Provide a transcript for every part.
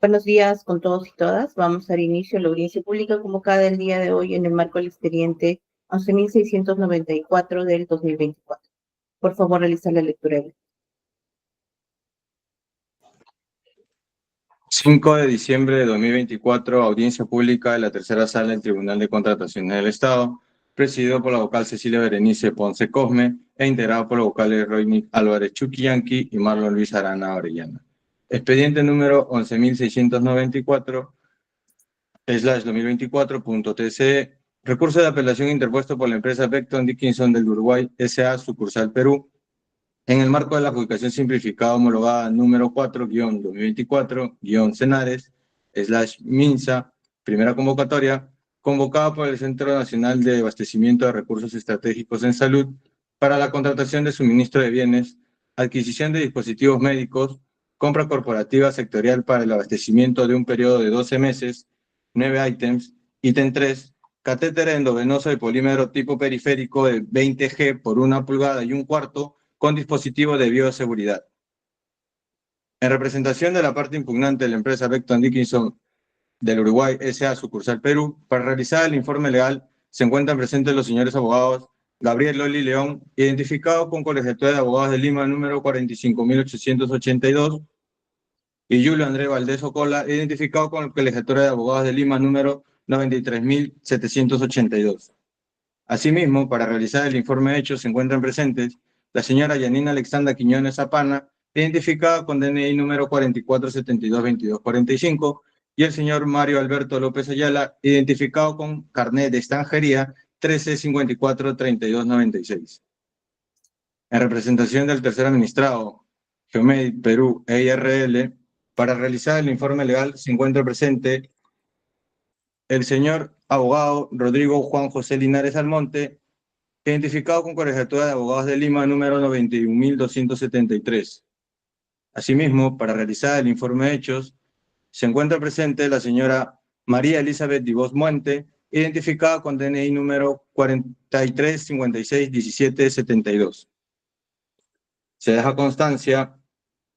Buenos días con todos y todas. Vamos a dar inicio a la audiencia pública convocada el día de hoy en el marco del expediente 11.694 del 2024. Por favor, realizar la lectura. 5 de diciembre de 2024, audiencia pública de la tercera sala del Tribunal de Contrataciones del Estado, presidido por la vocal Cecilia Berenice Ponce Cosme e integrado por los vocales Roynick Álvarez Chuquillanqui y Marlon Luis Arana Orellana. Expediente número 11.694/2024.TC. Recurso de apelación interpuesto por la empresa Becton Dickinson del Uruguay S.A. sucursal Perú, en el marco de la adjudicación simplificada homologada número 4-2024-Cenares/Minsa, primera convocatoria, convocada por el Centro Nacional de Abastecimiento de Recursos Estratégicos en Salud para la contratación de suministro de bienes, adquisición de dispositivos médicos, compra corporativa sectorial para el abastecimiento de un periodo de 12 meses, 9 ítems, ítem 3, catéter endovenoso de polímero tipo periférico de 20G por 1 pulgada y 1/4, con dispositivo de bioseguridad. En representación de la parte impugnante de la empresa Becton Dickinson del Uruguay S.A. sucursal Perú, para realizar el informe legal se encuentran presentes los señores abogados Gabriel Loli León, identificado con Colegiatura de Abogados de Lima número 45.882, y Julio André Valdés Ocola, identificado con Colegiatura de Abogados de Lima número 93.782. Asimismo, para realizar el informe hecho se encuentran presentes la señora Yanina Alexandra Quiñones Zapana, identificada con DNI número 44722245, y el señor Mario Alberto López Ayala, identificado con carnet de extranjería 13543296. En representación del tercer administrado, Geomedic Perú EIRL, para realizar el informe legal se encuentra presente el señor abogado Rodrigo Juan José Linares Almonte, identificado con Colegiatura de Abogados de Lima número 91.273. Asimismo, para realizar el informe de hechos, se encuentra presente la señora María Elizabeth Divos Muente, identificada con DNI número 43561772. Se deja constancia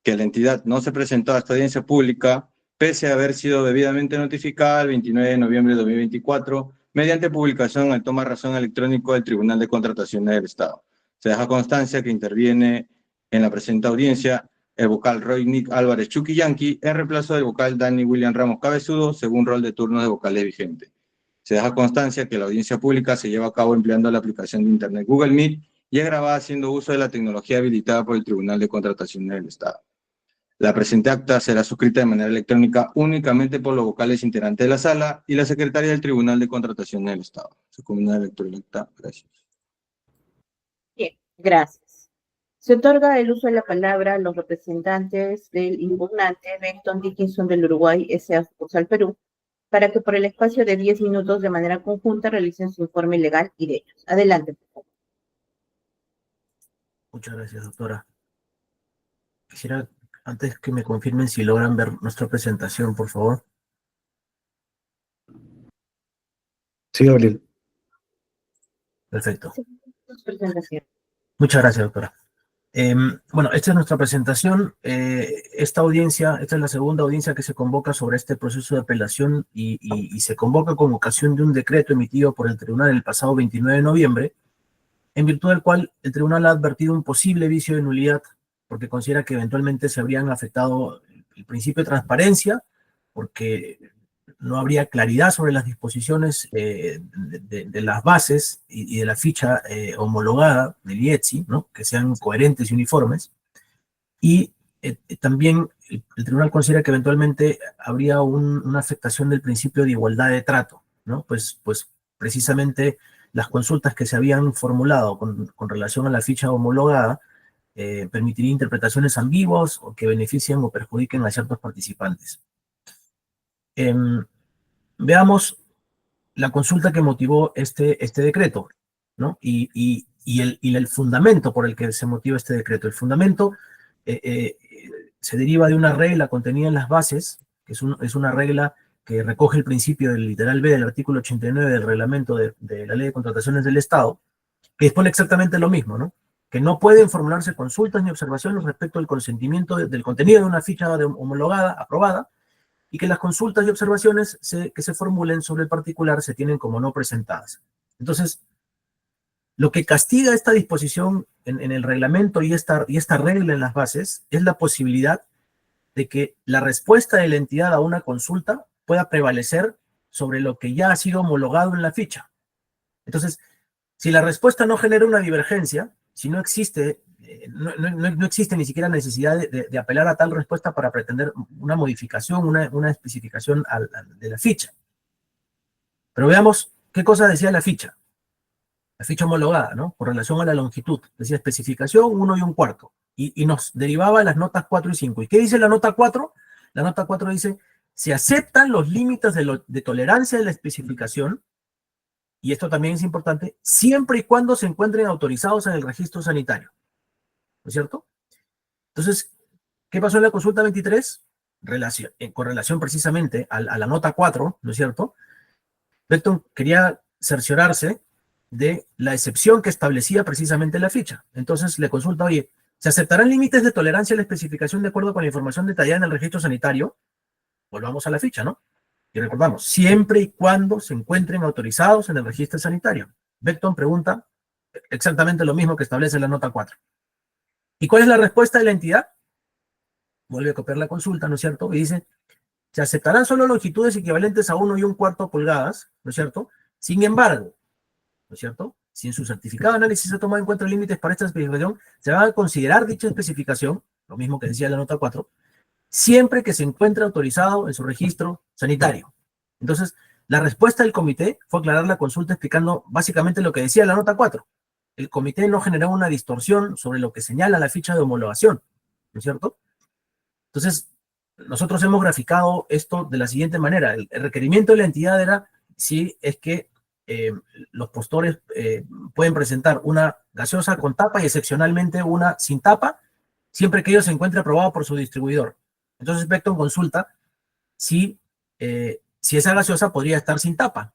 que la entidad no se presentó a esta audiencia pública, pese a haber sido debidamente notificada el 29 de noviembre de 2024, mediante publicación al toma razón electrónico del Tribunal de Contrataciones del Estado. Se deja constancia que interviene en la presente audiencia el vocal Roynick Álvarez Chuquillanqui en reemplazo del vocal Dani William Ramos Cabezudo, según rol de turno de vocales vigente. Se deja constancia que la audiencia pública se lleva a cabo empleando la aplicación de Internet Google Meet y es grabada haciendo uso de la tecnología habilitada por el Tribunal de Contrataciones del Estado. La presente acta será suscrita de manera electrónica únicamente por los vocales integrantes de la sala y la secretaria del Tribunal de Contrataciones del Estado. Su comunidad electrónica. Gracias. Bien, gracias. Se otorga el uso de la palabra a los representantes del impugnante Becton Dickinson del Uruguay S.A. sucursal Perú, para que por el espacio de 10 minutos de manera conjunta realicen su informe legal y de hechos. Adelante, por favor. Muchas gracias, doctora. Quisiera, antes que me confirmen si logran ver nuestra presentación, por favor. Sí, Gabriel. Perfecto. Presentación. Muchas gracias, doctora. Bueno, esta es nuestra presentación. Esta es la segunda audiencia que se convoca sobre este proceso de apelación y se convoca con ocasión de un decreto emitido por el tribunal el pasado 29 de noviembre, en virtud del cual el tribunal ha advertido un posible vicio de nulidad porque considera que eventualmente se habrían afectado el principio de transparencia, porque no habría claridad sobre las disposiciones de las bases y de la ficha homologada del IETSI, ¿no? Que sean coherentes y uniformes. Y también el tribunal considera que eventualmente habría una afectación del principio de igualdad de trato, ¿no? Pues precisamente las consultas que se habían formulado con relación a la ficha homologada permitiría interpretaciones ambiguas o que beneficien o perjudiquen a ciertos participantes. Veamos la consulta que motivó este decreto, ¿no? Y el fundamento por el que se motiva este decreto. El fundamento se deriva de una regla contenida en las bases, que es una regla que recoge el principio del literal B del artículo 89 del reglamento de la Ley de Contrataciones del Estado, que dispone exactamente lo mismo, ¿no? Que no pueden formularse consultas ni observaciones respecto al consentimiento del contenido de una ficha homologada, aprobada, y que las consultas y observaciones que se formulen sobre el particular se tienen como no presentadas. Entonces, lo que castiga esta disposición en el reglamento y esta regla en las bases es la posibilidad de que la respuesta de la entidad a una consulta pueda prevalecer sobre lo que ya ha sido homologado en la ficha. Entonces, si la respuesta no genera una divergencia, si no existe, no existe ni siquiera necesidad de apelar a tal respuesta para pretender una modificación, una especificación de la ficha. Pero veamos qué cosa decía la ficha homologada, ¿no? Con relación a la longitud. Decía especificación 1 1/4. Y nos derivaba las notas 4 y 5. ¿Y qué dice la nota 4? La nota 4 dice, se aceptan los límites de tolerancia de la especificación, y esto también es importante, siempre y cuando se encuentren autorizados en el registro sanitario. ¿No es cierto? Entonces, ¿qué pasó en la consulta 23? Con relación precisamente a la nota 4, ¿no es cierto? Vecton quería cerciorarse de la excepción que establecía precisamente la ficha. Entonces le consulta, oye, ¿se aceptarán límites de tolerancia a la especificación de acuerdo con la información detallada en el registro sanitario? Volvamos a la ficha, ¿no? Y recordamos, siempre y cuando se encuentren autorizados en el registro sanitario. Vecton pregunta exactamente lo mismo que establece la nota 4. ¿Y cuál es la respuesta de la entidad? Vuelve a copiar la consulta, ¿no es cierto? Y dice, se aceptarán solo longitudes equivalentes a 1 1/4 pulgadas, ¿no es cierto? Sin embargo, ¿no es cierto? Si en su certificado de análisis se ha tomado en cuenta límites para esta especificación, se va a considerar dicha especificación, lo mismo que decía la nota 4, siempre que se encuentre autorizado en su registro sanitario. Entonces, la respuesta del comité fue aclarar la consulta explicando básicamente lo que decía la nota 4. El comité no generó una distorsión sobre lo que señala la ficha de homologación, ¿no es cierto? Entonces, nosotros hemos graficado esto de la siguiente manera. El requerimiento de la entidad era si es que los postores pueden presentar una gaseosa con tapa y excepcionalmente una sin tapa, siempre que ello se encuentre aprobado por su distribuidor. Entonces, Vecton consulta si esa gaseosa podría estar sin tapa,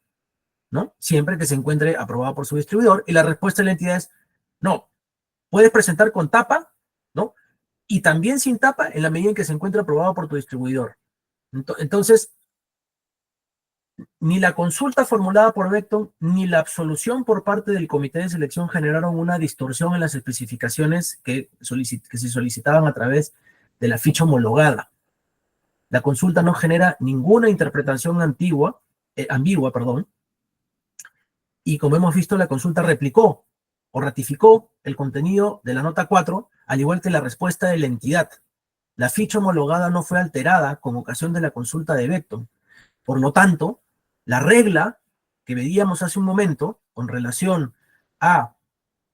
¿no? Siempre que se encuentre aprobado por su distribuidor. Y la respuesta de la entidad es, no, puedes presentar con tapa, ¿no? Y también sin tapa en la medida en que se encuentre aprobado por tu distribuidor. Entonces, ni la consulta formulada por Vecton ni la absolución por parte del comité de selección generaron una distorsión en las especificaciones que se solicitaban a través de la ficha homologada. La consulta no genera ninguna interpretación ambigua, y como hemos visto, la consulta replicó o ratificó el contenido de la nota 4, al igual que la respuesta de la entidad. La ficha homologada no fue alterada con ocasión de la consulta de Vecton. Por lo tanto, la regla que veíamos hace un momento con relación a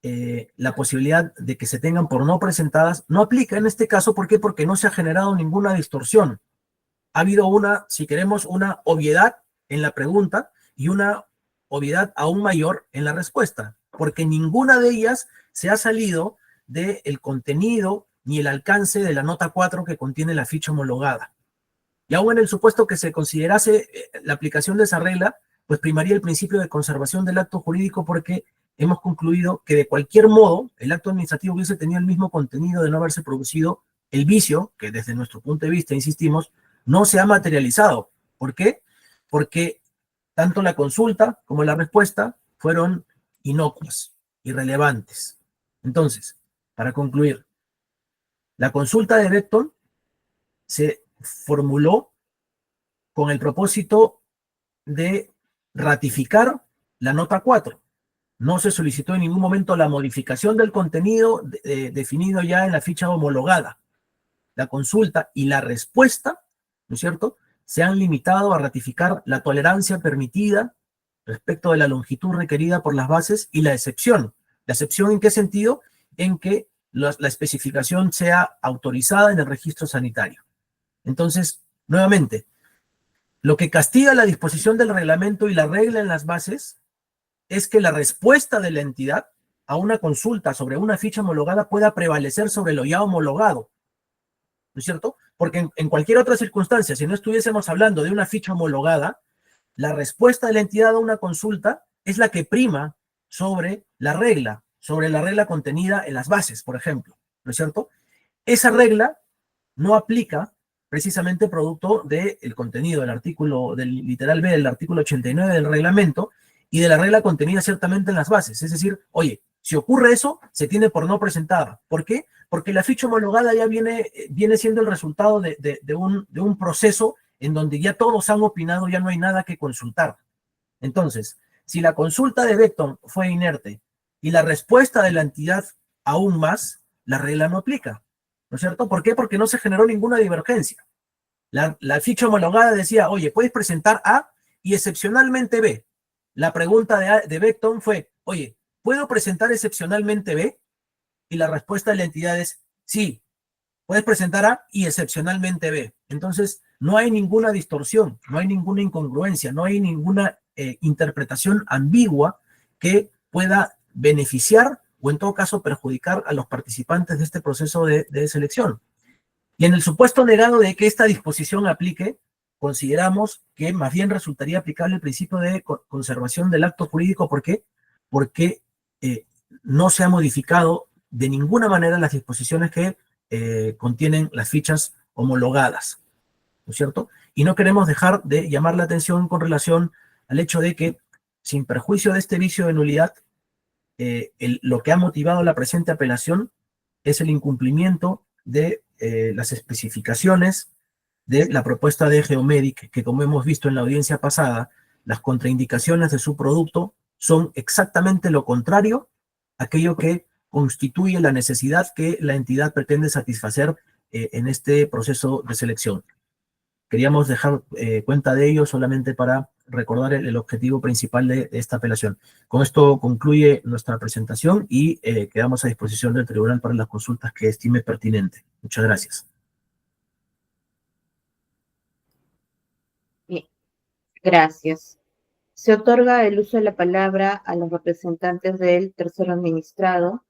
la posibilidad de que se tengan por no presentadas no aplica en este caso. ¿Por qué? Porque no se ha generado ninguna distorsión. Ha habido si queremos, una obviedad en la pregunta y una obviedad aún mayor en la respuesta, porque ninguna de ellas se ha salido del contenido ni el alcance de la nota 4 que contiene la ficha homologada. Y aún en el supuesto que se considerase la aplicación de esa regla, pues primaría el principio de conservación del acto jurídico, porque hemos concluido que de cualquier modo el acto administrativo hubiese tenido el mismo contenido de no haberse producido el vicio, que desde nuestro punto de vista, insistimos, no se ha materializado. ¿Por qué? Porque tanto la consulta como la respuesta fueron inocuas, irrelevantes. Entonces, para concluir, la consulta de Vecton se formuló con el propósito de ratificar la nota 4. No se solicitó en ningún momento la modificación del contenido definido ya en la ficha homologada. La consulta y la respuesta, ¿no es cierto?, se han limitado a ratificar la tolerancia permitida respecto de la longitud requerida por las bases y la excepción. ¿La excepción en qué sentido? En que la especificación sea autorizada en el registro sanitario. Entonces, nuevamente, lo que castiga la disposición del reglamento y la regla en las bases es que la respuesta de la entidad a una consulta sobre una ficha homologada pueda prevalecer sobre lo ya homologado, ¿no es cierto? Porque en cualquier otra circunstancia, si no estuviésemos hablando de una ficha homologada, la respuesta de la entidad a una consulta es la que prima sobre la regla contenida en las bases, por ejemplo, ¿no es cierto? Esa regla no aplica precisamente producto del contenido del artículo, del literal B del artículo 89 del reglamento y de la regla contenida ciertamente en las bases. Es decir, oye, si ocurre eso, se tiene por no presentar. ¿Por qué? Porque la ficha homologada ya viene siendo el resultado de un proceso en donde ya todos han opinado, ya no hay nada que consultar. Entonces, si la consulta de Vecton fue inerte y la respuesta de la entidad aún más, la regla no aplica, ¿no es cierto? ¿Por qué? Porque no se generó ninguna divergencia. La ficha homologada decía, oye, puedes presentar A y excepcionalmente B. La pregunta de Vecton fue, oye, ¿puedo presentar excepcionalmente B? Y la respuesta de la entidad es, sí, puedes presentar A y excepcionalmente B. Entonces, no hay ninguna distorsión, no hay ninguna incongruencia, no hay ninguna interpretación ambigua que pueda beneficiar o en todo caso perjudicar a los participantes de este proceso de selección. Y en el supuesto negado de que esta disposición aplique, consideramos que más bien resultaría aplicable el principio de conservación del acto jurídico. ¿Por qué? Porque no se ha modificado de ninguna manera las disposiciones que contienen las fichas homologadas, ¿no es cierto? Y no queremos dejar de llamar la atención con relación al hecho de que, sin perjuicio de este vicio de nulidad, lo que ha motivado la presente apelación es el incumplimiento de las especificaciones de la propuesta de Geomedic, que como hemos visto en la audiencia pasada, las contraindicaciones de su producto son exactamente lo contrario a aquello que constituye la necesidad que la entidad pretende satisfacer en este proceso de selección. Queríamos dejar cuenta de ello solamente para recordar el objetivo principal de esta apelación. Con esto concluye nuestra presentación y quedamos a disposición del tribunal para las consultas que estime pertinente. Muchas gracias. Bien, gracias. Se otorga el uso de la palabra a los representantes del tercero administrado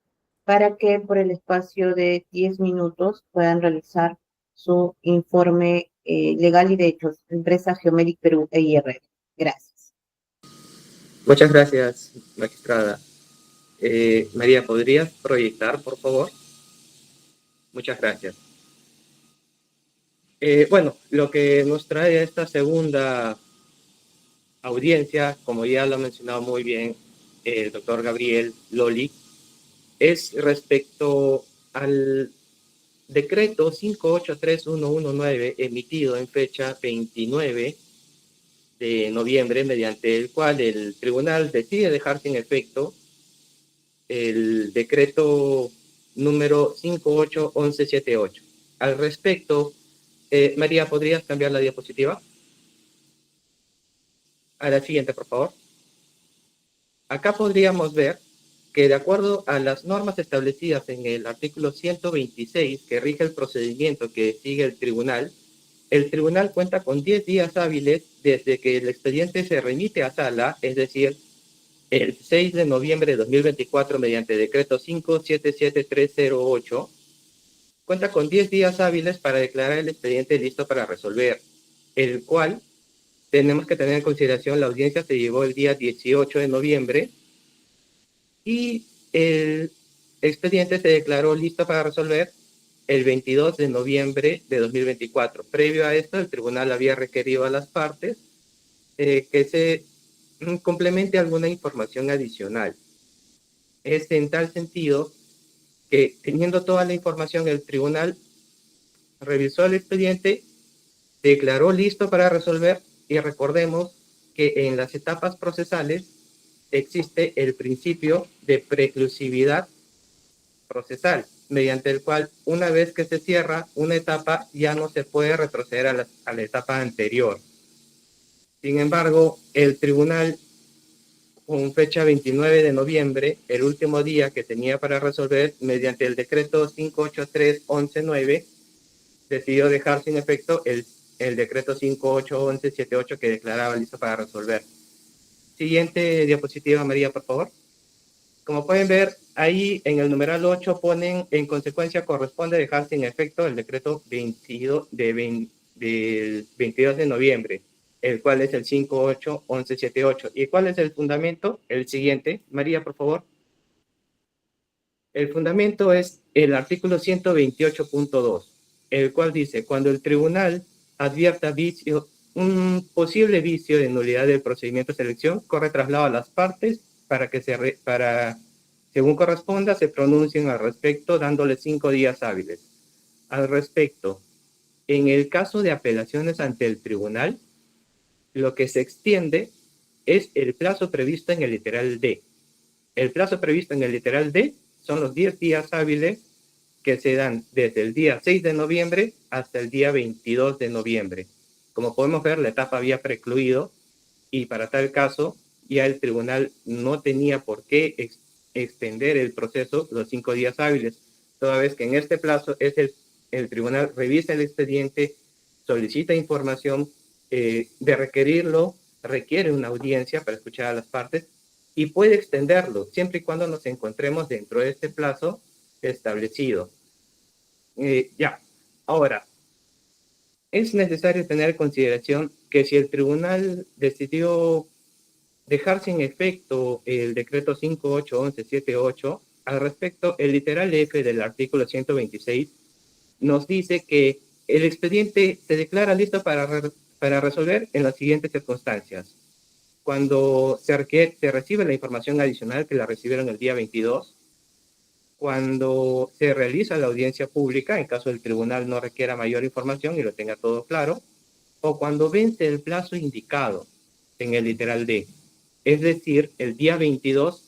para que por el espacio de 10 minutos puedan realizar su informe legal y de hechos, empresa Geomedic Perú EIR. Gracias. Muchas gracias, magistrada. María, ¿podrías proyectar, por favor? Muchas gracias. Bueno, lo que nos trae esta segunda audiencia, como ya lo ha mencionado muy bien el doctor Gabriel Loli, es respecto al decreto 583119 emitido en fecha 29 de noviembre, mediante el cual el tribunal decide dejar sin efecto el decreto número 581178. Al respecto, María, ¿podrías cambiar la diapositiva? A la siguiente, por favor. Acá podríamos ver que de acuerdo a las normas establecidas en el artículo 126, que rige el procedimiento que sigue el tribunal cuenta con 10 días hábiles desde que el expediente se remite a sala, es decir, el 6 de noviembre de 2024, mediante decreto 577308, cuenta con 10 días hábiles para declarar el expediente listo para resolver, el cual tenemos que tener en consideración la audiencia se llevó el día 18 de noviembre y el expediente se declaró listo para resolver el 22 de noviembre de 2024. Previo a esto, el tribunal había requerido a las partes que se complemente alguna información adicional. Es en tal sentido que, teniendo toda la información, el tribunal revisó el expediente, declaró listo para resolver, y recordemos que en las etapas procesales existe el principio de preclusividad procesal, mediante el cual una vez que se cierra una etapa ya no se puede retroceder a la etapa anterior. Sin embargo, el tribunal, con fecha 29 de noviembre, el último día que tenía para resolver, mediante el decreto 583119, decidió dejar sin efecto el decreto 581178 que declaraba listo para resolver. Siguiente diapositiva, María, por favor. Como pueden ver, ahí en el numeral 8 ponen, en consecuencia, corresponde dejar sin efecto el decreto 22 del 22 de noviembre, el cual es el 581178. ¿Y cuál es el fundamento? El siguiente. María, por favor. El fundamento es el artículo 128.2, el cual dice, cuando el tribunal advierta un posible vicio de nulidad del procedimiento de selección, corre traslado a las partes para que según corresponda, se pronuncien al respecto, dándole 5 días hábiles. Al respecto, en el caso de apelaciones ante el tribunal, lo que se extiende es el plazo previsto en el literal D. El plazo previsto en el literal D son los 10 días hábiles que se dan desde el día 6 de noviembre hasta el día 22 de noviembre. Como podemos ver, la etapa había precluido y para tal caso ya el tribunal no tenía por qué extender el proceso los 5 días hábiles, toda vez que en este plazo es el tribunal revisa el expediente, solicita información, de requerirlo, requiere una audiencia para escuchar a las partes y puede extenderlo siempre y cuando nos encontremos dentro de este plazo establecido. Ahora, es necesario tener en consideración que si el tribunal decidió dejar sin efecto el decreto 581178, al respecto, el literal F del artículo 126 nos dice que el expediente se declara listo para resolver en las siguientes circunstancias. Cuando se recibe la información adicional que la recibieron el día 22, cuando se realiza la audiencia pública, en caso del tribunal no requiera mayor información y lo tenga todo claro, o cuando vence el plazo indicado en el literal D. Es decir, el día 22,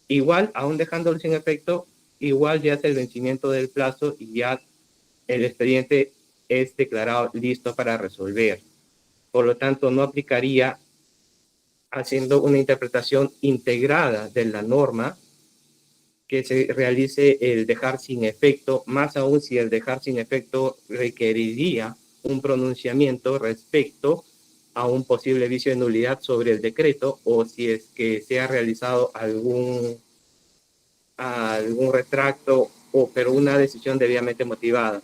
igual, aún dejándolo sin efecto, igual ya es el vencimiento del plazo y ya el expediente es declarado listo para resolver. Por lo tanto, no aplicaría haciendo una interpretación integrada de la norma que se realice el dejar sin efecto, más aún si el dejar sin efecto requeriría un pronunciamiento respecto a un posible vicio de nulidad sobre el decreto o si es que se ha realizado algún retracto pero una decisión debidamente motivada.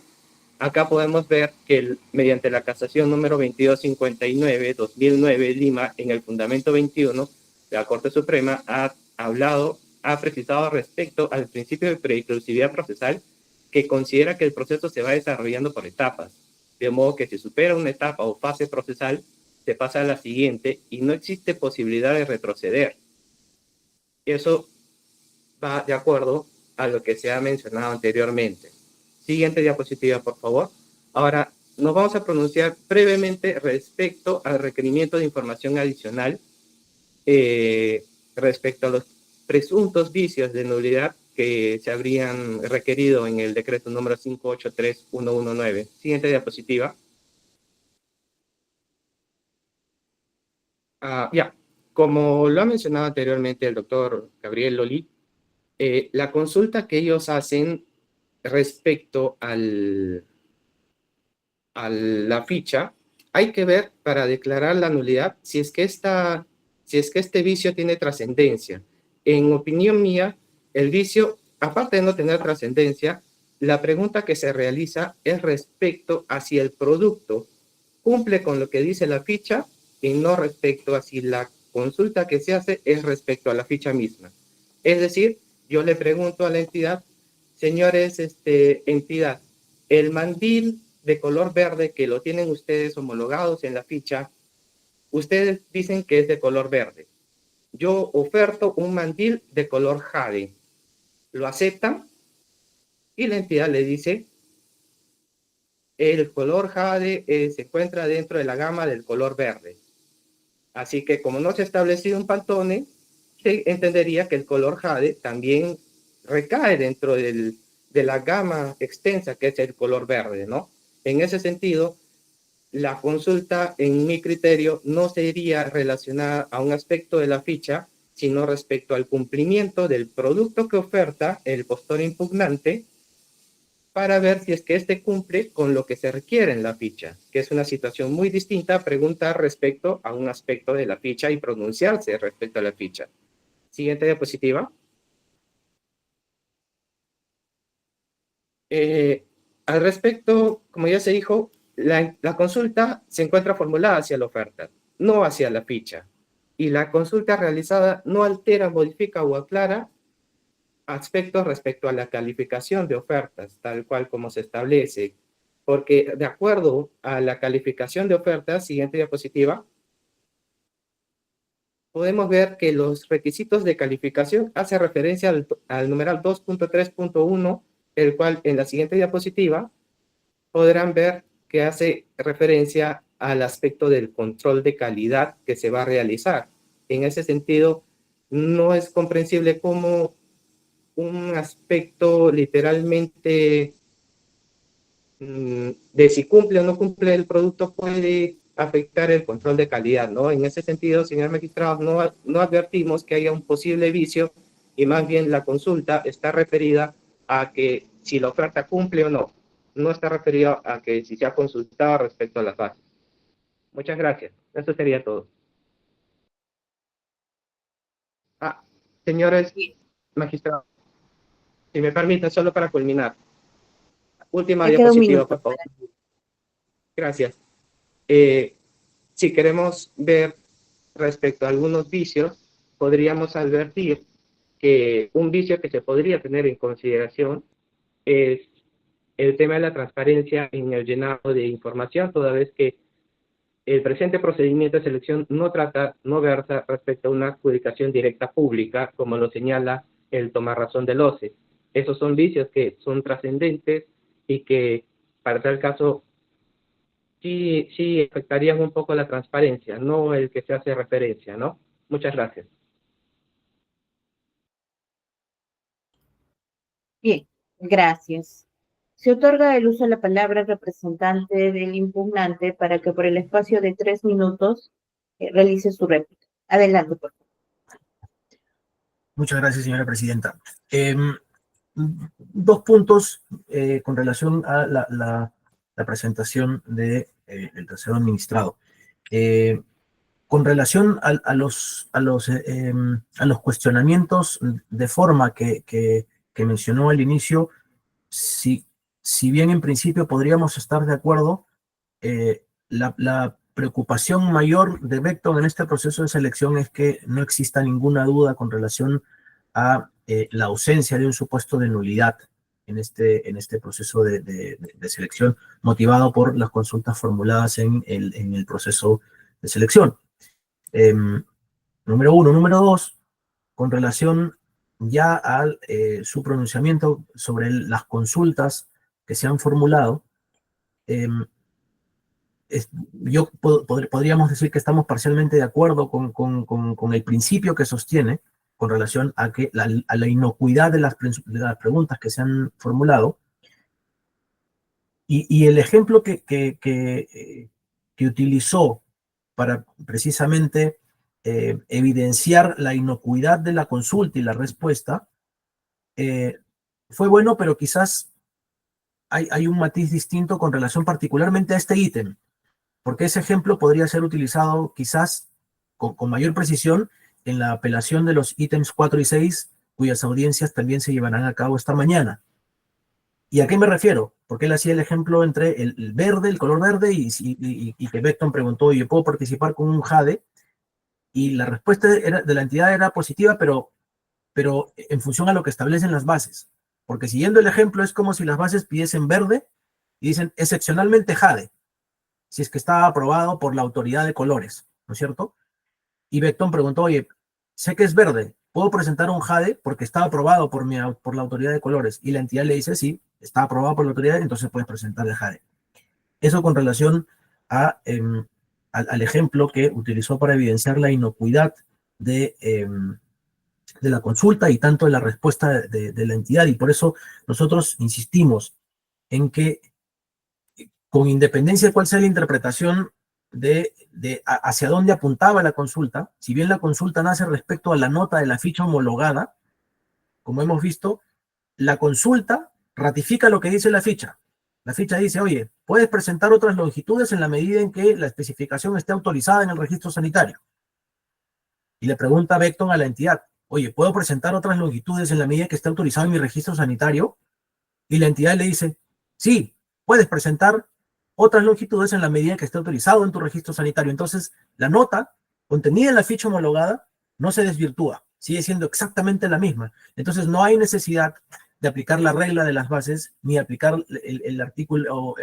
Acá podemos ver que mediante la casación número 2259-2009 Lima, en el fundamento 21, la Corte Suprema ha precisado respecto al principio de preclusividad procesal que considera que el proceso se va desarrollando por etapas, de modo que si supera una etapa o fase procesal, se pasa a la siguiente y no existe posibilidad de retroceder. Eso va de acuerdo a lo que se ha mencionado anteriormente. Siguiente diapositiva, por favor. Ahora, nos vamos a pronunciar brevemente respecto al requerimiento de información adicional respecto a los presuntos vicios de nulidad que se habrían requerido en el decreto número 583119. Siguiente diapositiva. Como lo ha mencionado anteriormente el doctor Gabriel Loli, la consulta que ellos hacen respecto a la ficha, hay que ver para declarar la nulidad si es que este vicio tiene trascendencia. En opinión mía, el vicio, aparte de no tener trascendencia, la pregunta que se realiza es respecto a si el producto cumple con lo que dice la ficha y no respecto a si la consulta que se hace es respecto a la ficha misma. Es decir, yo le pregunto a la entidad, señores, entidad, el mandil de color verde que lo tienen ustedes homologados en la ficha, ustedes dicen que es de color verde. Yo oferto un mandil de color jade. ¿Lo aceptan? Y la entidad le dice, el color jade se encuentra dentro de la gama del color verde. Así que como no se ha establecido un pantone, se entendería que el color jade también recae dentro de la gama extensa que es el color verde, ¿no? En ese sentido, la consulta, en mi criterio, no sería relacionada a un aspecto de la ficha, sino respecto al cumplimiento del producto que oferta el postor impugnante para ver si es que éste cumple con lo que se requiere en la ficha, que es una situación muy distinta a preguntar respecto a un aspecto de la ficha y pronunciarse respecto a la ficha. Siguiente diapositiva. Al respecto, como ya se dijo, la consulta se encuentra formulada hacia la oferta, no hacia la ficha. Y la consulta realizada no altera, modifica o aclara aspectos respecto a la calificación de ofertas, tal cual como se establece porque de acuerdo a la calificación de ofertas, siguiente diapositiva, podemos ver que los requisitos de calificación hace referencia al numeral 2.3.1, el cual en la siguiente diapositiva podrán ver que hace referencia al aspecto del control de calidad que se va a realizar. En ese sentido, no es comprensible cómo un aspecto literalmente de si cumple o no cumple el producto puede afectar el control de calidad, ¿no? En ese sentido, señor magistrado, no advertimos que haya un posible vicio y más bien la consulta está referida a que si la oferta cumple o no. No está referido a que si se ha consultado respecto a las bases. Muchas gracias. Eso sería todo. Señores magistrados, si me permiten, solo para culminar. Última Me queda un diapositiva, minuto. por favor. Gracias. Si queremos ver respecto a algunos vicios, podríamos advertir que un vicio que se podría tener en consideración es el tema de la transparencia en el llenado de información, toda vez que el presente procedimiento de selección no versa respecto a una adjudicación directa pública, como lo señala el tomar razón del OCE. Esos son vicios que son trascendentes y que, para tal caso, sí afectarían un poco la transparencia, no el que se hace referencia, ¿no? Muchas gracias. Bien, gracias. Se otorga el uso de la palabra al representante del impugnante para que por el espacio de 3 minutos realice su réplica. Adelante, por favor. Muchas gracias, señora presidenta. Dos puntos con relación a la presentación del tercero administrado. Con relación a los cuestionamientos de forma que mencionó al inicio, si bien en principio podríamos estar de acuerdo, la preocupación mayor de Vecton en este proceso de selección es que no exista ninguna duda con relación a la ausencia de un supuesto de nulidad en este proceso de selección motivado por las consultas formuladas en el proceso de selección. Número uno. Número dos, con relación ya a su pronunciamiento sobre las consultas que se han formulado, podríamos decir que estamos parcialmente de acuerdo con el principio que sostiene con relación a que a la inocuidad de las preguntas que se han formulado. Y el ejemplo que utilizó para precisamente evidenciar la inocuidad de la consulta y la respuesta fue bueno, pero quizás hay un matiz distinto con relación particularmente a este ítem, porque ese ejemplo podría ser utilizado quizás con mayor precisión en la apelación de los ítems 4 y 6, cuyas audiencias también se llevarán a cabo esta mañana. ¿Y a qué me refiero? Porque él hacía el ejemplo entre el verde, el color verde, y que Vecton preguntó, ¿yo puedo participar con un JADE? Y la respuesta de la entidad era positiva, pero en función a lo que establecen las bases. Porque siguiendo el ejemplo es como si las bases pidiesen verde y dicen excepcionalmente JADE, si es que está aprobado por la autoridad de colores, ¿no es cierto? Y Vecton preguntó, oye, sé que es verde, ¿puedo presentar un JADE porque está aprobado por la autoridad de colores? Y la entidad le dice, sí, está aprobado por la autoridad, entonces puedes presentar el JADE. Eso con relación al ejemplo que utilizó para evidenciar la inocuidad de la consulta y tanto de la respuesta de la entidad. Y por eso nosotros insistimos en que, con independencia de cuál sea la interpretación hacia dónde apuntaba la consulta, si bien la consulta nace respecto a la nota de la ficha homologada, como hemos visto, la consulta ratifica lo que dice la ficha. La ficha dice, oye, puedes presentar otras longitudes en la medida en que la especificación esté autorizada en el registro sanitario. Y le pregunta Vecton a la entidad, oye, ¿puedo presentar otras longitudes en la medida que esté autorizado en mi registro sanitario? Y la entidad le dice, sí, puedes presentar otras longitudes en la medida que esté autorizado en tu registro sanitario. Entonces, la nota contenida en la ficha homologada no se desvirtúa, sigue siendo exactamente la misma. Entonces, no hay necesidad de aplicar la regla de las bases, ni aplicar el artículo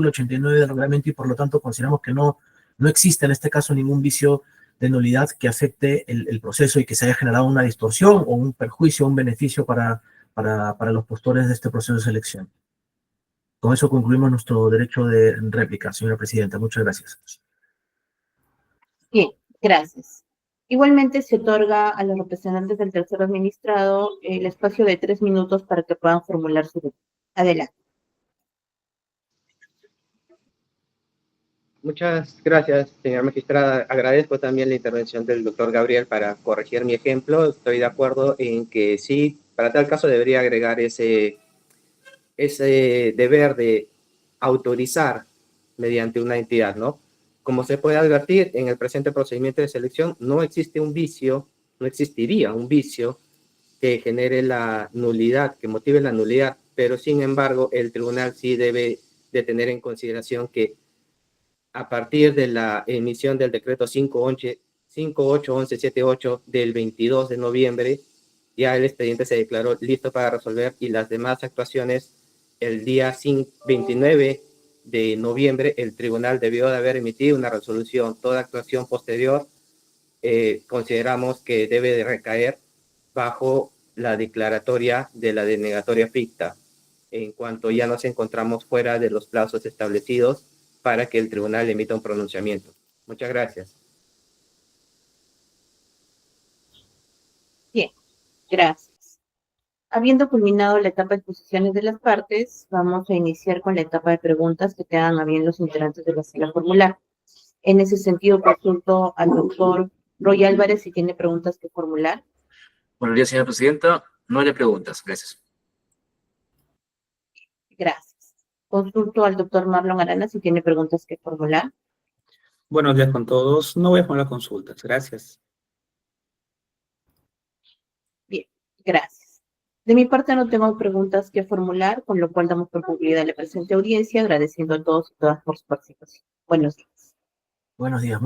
89 del reglamento, y por lo tanto consideramos que no existe en este caso ningún vicio de nulidad que afecte el proceso y que se haya generado una distorsión o un perjuicio, un beneficio para los postores de este proceso de selección. Con eso concluimos nuestro derecho de réplica, señora presidenta. Muchas gracias. Bien, gracias. Igualmente se otorga a los representantes del tercer administrado el espacio de 3 minutos para que puedan formular su duda. Adelante. Muchas gracias, señora magistrada. Agradezco también la intervención del doctor Gabriel para corregir mi ejemplo. Estoy de acuerdo en que sí, para tal caso debería agregar ese deber de autorizar mediante una entidad, ¿no? Como se puede advertir, en el presente procedimiento de selección no existe un vicio, no existiría un vicio que genere la nulidad, que motive la nulidad, pero sin embargo el tribunal sí debe de tener en consideración que a partir de la emisión del decreto 581178 del 22 de noviembre, ya el expediente se declaró listo para resolver y las demás actuaciones el día 29 de noviembre el tribunal debió de haber emitido una resolución. Toda actuación posterior consideramos que debe de recaer bajo la declaratoria de la denegatoria ficta, en cuanto ya nos encontramos fuera de los plazos establecidos para que el tribunal emita un pronunciamiento. Muchas gracias. Bien, gracias. Habiendo culminado la etapa de exposiciones de las partes, vamos a iniciar con la etapa de preguntas que quedan a bien los integrantes de la sala formular. En ese sentido, consulto al doctor Roy Álvarez si tiene preguntas que formular. Buenos días, señora presidenta. No hay preguntas. Gracias. Gracias. Consulto al doctor Marlon Arana si tiene preguntas que formular. Buenos días con todos. No voy a poner consultas. Gracias. Bien, gracias. De mi parte no tengo preguntas que formular, con lo cual damos por concluida la presente audiencia, agradeciendo a todos y todas por su participación. Buenos días. Buenos días.